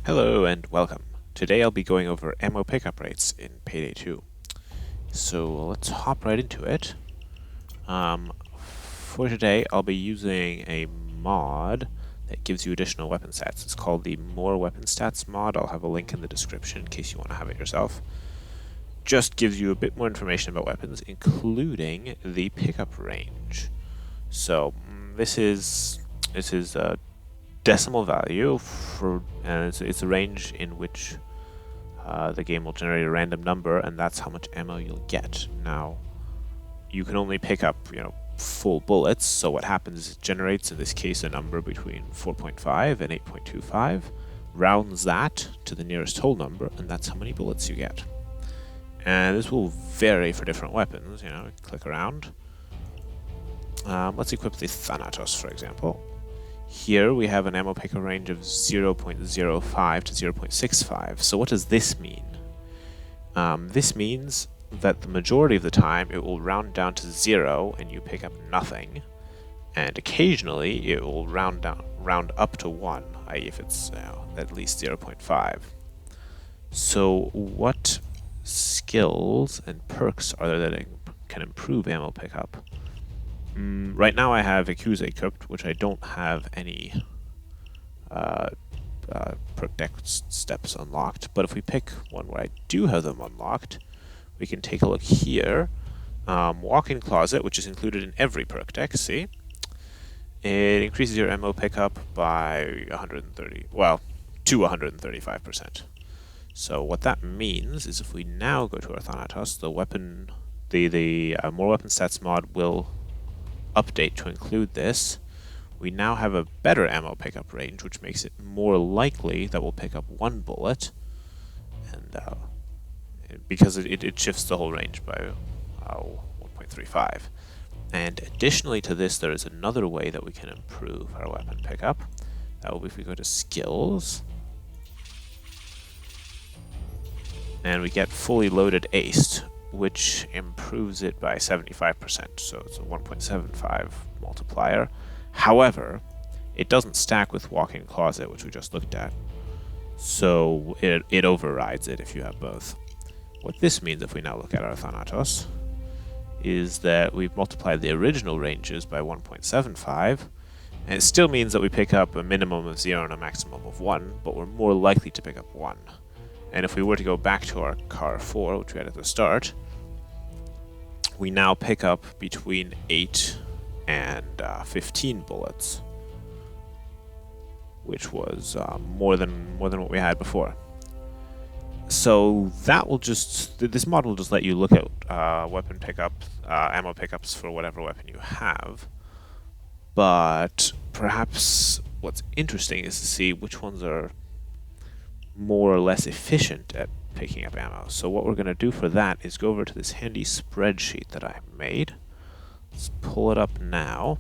Hello and welcome. Today I'll be going over ammo pickup rates in Payday 2. So let's hop right into it. For today I'll be using a mod that gives you additional weapon stats. It's called the More Weapon Stats mod. I'll have a link in the description in case you want to have it yourself. Just gives you a bit more information about weapons, including the pickup range. So this is a decimal value and it's a range in which the game will generate a random number, and that's how much ammo you'll get. Now, you can only pick up, full bullets, so what happens is it generates, in this case, a number between 4.5 and 8.25, rounds that to the nearest whole number, and that's how many bullets you get. And this will vary for different weapons, click around. Let's equip the Thanatos, for example. Here we have an ammo pickup range of 0.05 to 0.65. So what does this mean? This means that the majority of the time it will round down to 0 and you pick up nothing, and occasionally it will round up to 1, i.e. if it's at least 0.5. So what skills and perks are there that can improve ammo pickup? Right now I have Accuse equipped, which I don't have any perk deck steps unlocked, but if we pick one where I do have them unlocked, we can take a look here. Walk-in Closet, which is included in every perk deck, see? It increases your ammo pickup by 135%. So what that means is if we now go to our Thanatos, the More Weapon Stats mod will update to include this. We now have a better ammo pickup range, which makes it more likely that we'll pick up one bullet, and because it shifts the whole range by 1.35. And additionally to this, there is another way that we can improve our weapon pickup. That will be if we go to Skills, and we get Fully Loaded Aced, which improves it by 75%, so it's a 1.75 multiplier. However, it doesn't stack with Walk-in Closet, which we just looked at, so it overrides it if you have both. What this means, if we now look at our Thanatos, is that we've multiplied the original ranges by 1.75, and it still means that we pick up a minimum of 0 and a maximum of 1, but we're more likely to pick up 1. And if we were to go back to our car 4, which we had at the start, we now pick up between 8 and 15 bullets, which was more than what we had before. So that will this mod will just let you look at weapon pickup, ammo pickups for whatever weapon you have. But perhaps what's interesting is to see which ones are more or less efficient at picking up ammo. So what we're going to do for that is go over to this handy spreadsheet that I made. Let's pull it up now,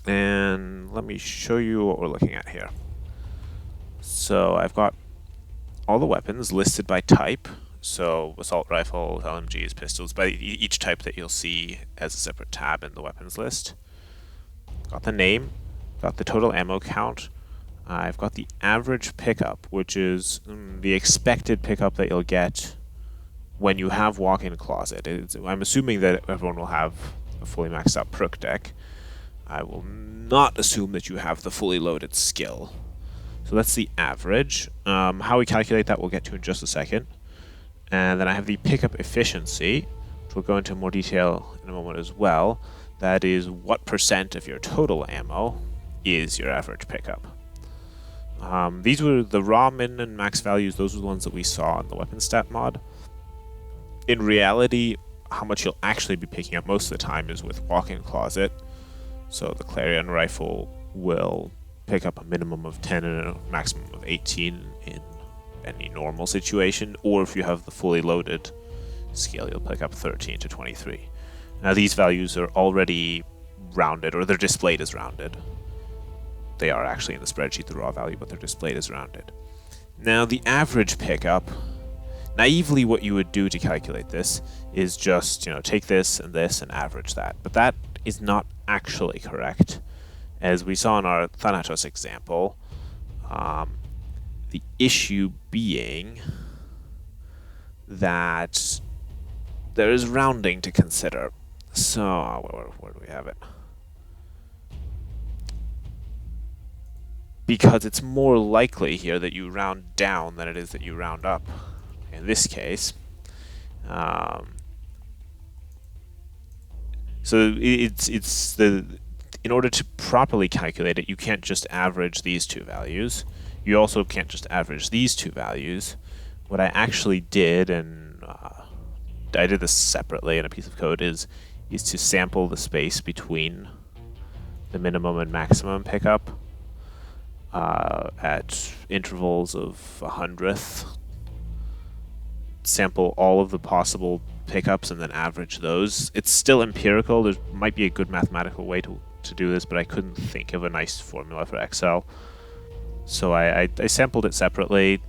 and let me show you what we're looking at here. So I've got all the weapons listed by type, so assault rifles, LMGs, pistols, by each type that you'll see as a separate tab in the weapons list. Got the name, got the total ammo count, I've got the average pickup, which is the expected pickup that you'll get when you have Walk-in Closet. I'm assuming that everyone will have a fully maxed out perk deck. I will not assume that you have the fully loaded skill. So that's the average. How we calculate that we'll get to in just a second. And then I have the pickup efficiency, which we'll go into more detail in a moment as well. That is what percent of your total ammo is your average pickup. These were the raw min and max values. Those were the ones that we saw in the weapon stat mod. In reality, how much you'll actually be picking up most of the time is with Walk-in Closet. So the Clarion rifle will pick up a minimum of 10 and a maximum of 18 in any normal situation, or if you have the fully loaded skill, you'll pick up 13 to 23. Now these values are already rounded, or they're displayed as rounded. They are actually in the spreadsheet, the raw value, but they're displayed as rounded. Now the average pickup, naively what you would do to calculate this is just, take this and average that. But that is not actually correct. As we saw in our Thanatos example, The issue being that there is rounding to consider. So, where do we have it? Because it's more likely here that you round down than it is that you round up. In this case, so in order to properly calculate it, you can't just average these two values. You also can't just average these two values. What I actually did, and I did this separately in a piece of code, is to sample the space between the minimum and maximum pickup at intervals of 100th. Sample all of the possible pickups and then average those. It's still empirical. There might be a good mathematical way to do this, but I couldn't think of a nice formula for Excel. So I sampled it separately,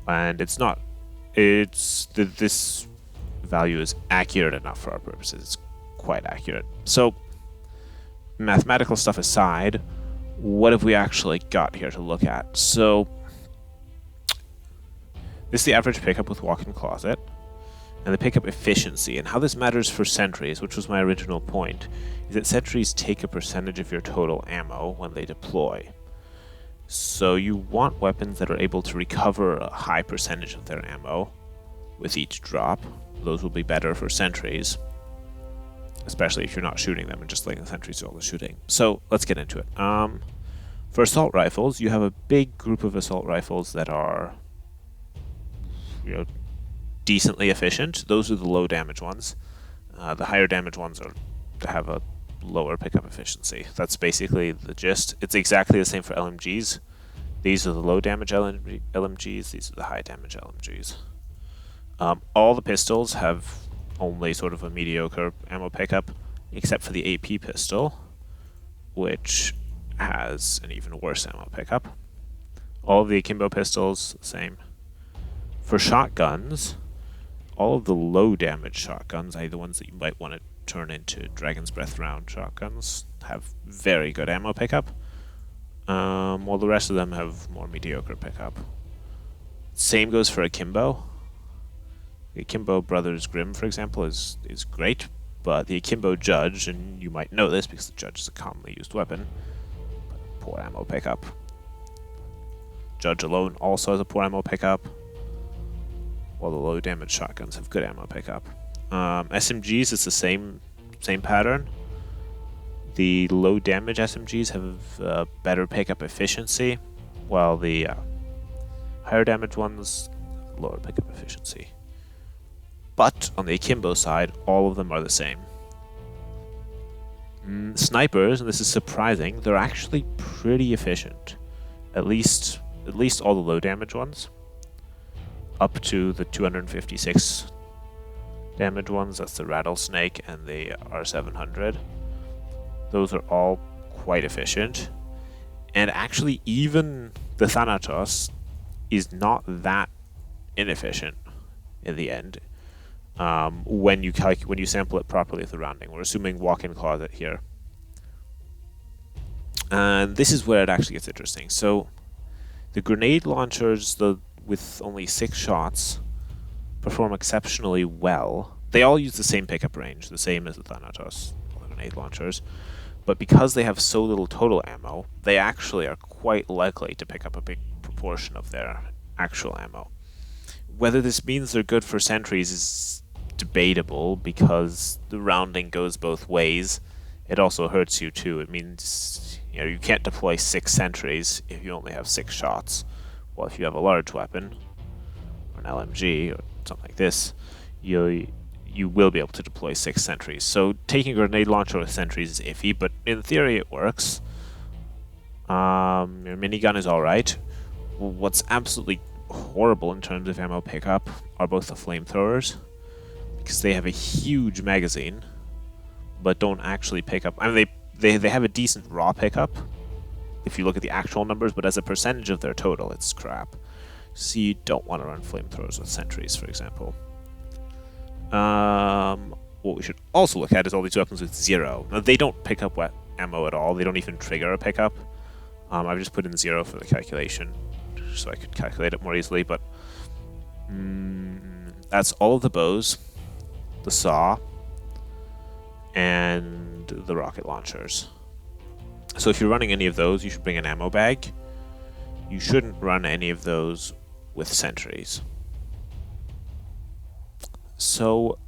and this value is accurate enough for our purposes. It's quite accurate. So mathematical stuff aside, what have we actually got here to look at? So this is the average pickup with walk-in closet, and the pickup efficiency. And how this matters for sentries, which was my original point, is that sentries take a percentage of your total ammo when they deploy. So you want weapons that are able to recover a high percentage of their ammo with each drop. Those will be better for sentries, especially if you're not shooting them and just letting the sentries do all the shooting. So let's get into it. For assault rifles, you have a big group of assault rifles that are, decently efficient. Those are the low damage ones. The higher damage ones have a lower pickup efficiency. That's basically the gist. It's exactly the same for LMGs. These are the low damage LMGs. These are the high damage LMGs. All the pistols have only sort of a mediocre ammo pickup, except for the AP pistol, which has an even worse ammo pickup. All of the akimbo pistols, the same. For shotguns, all of the low damage shotguns, i.e. the ones that you might want to turn into Dragon's Breath round shotguns, have very good ammo pickup, while the rest of them have more mediocre pickup. Same goes for akimbo. The Akimbo Brothers Grimm, for example, is great, but the Akimbo Judge, and you might know this because the Judge is a commonly used weapon, but poor ammo pickup. Judge alone also has a poor ammo pickup, while the low damage shotguns have good ammo pickup. SMGs is the same pattern. The low damage SMGs have better pickup efficiency, while the higher damage ones lower pickup efficiency. But on the akimbo side, all of them are the same. Snipers, and this is surprising, they're actually pretty efficient. At least all the low damage ones. Up to the 256 damage ones, that's the Rattlesnake and the R700. Those are all quite efficient. And actually, even the Thanatos is not that inefficient in the end. When you sample it properly with the rounding. We're assuming walk-in closet here. And this is where it actually gets interesting. So the grenade launchers, with only 6 shots, perform exceptionally well. They all use the same pickup range, the same as the Thanatos, the grenade launchers. But because they have so little total ammo, they actually are quite likely to pick up a big proportion of their actual ammo. Whether this means they're good for sentries is debatable, because the rounding goes both ways. It also hurts you too. It means you can't deploy 6 sentries if you only have 6 shots. Well, if you have a large weapon, or an LMG, or something like this, you will be able to deploy 6 sentries. So taking a grenade launcher with sentries is iffy, but in theory it works. Your minigun is alright. What's absolutely horrible in terms of ammo pickup are both the flamethrowers, because they have a huge magazine, but don't actually pick up. I mean, they have a decent raw pickup if you look at the actual numbers, but as a percentage of their total, it's crap. So you don't want to run flamethrowers with sentries, for example. What we should also look at is all these weapons with 0. Now, they don't pick up ammo at all. They don't even trigger a pickup. I've just put in 0 for the calculation. so I could calculate it more easily, but that's all of the bows, the saw, and the rocket launchers. So if you're running any of those, you should bring an ammo bag. You shouldn't run any of those with sentries. So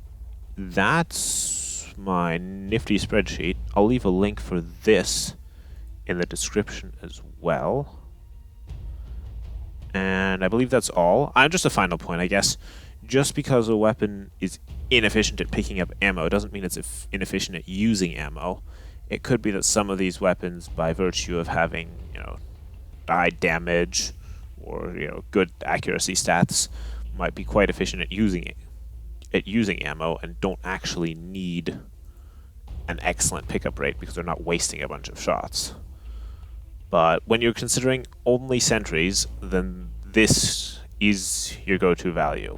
that's my nifty spreadsheet. I'll leave a link for this in the description as well. And I believe that's all. Just a final point, I guess. Just because a weapon is inefficient at picking up ammo doesn't mean it's inefficient at using ammo. It could be that some of these weapons, by virtue of having, high damage or good accuracy stats, might be quite efficient at using ammo and don't actually need an excellent pickup rate because they're not wasting a bunch of shots. But when you're considering only sentries, then this is your go-to value.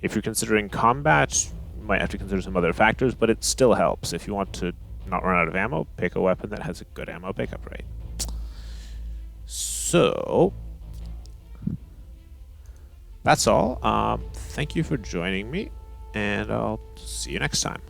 If you're considering combat, you might have to consider some other factors, but it still helps. If you want to not run out of ammo, pick a weapon that has a good ammo pickup rate. So that's all. Thank you for joining me, and I'll see you next time.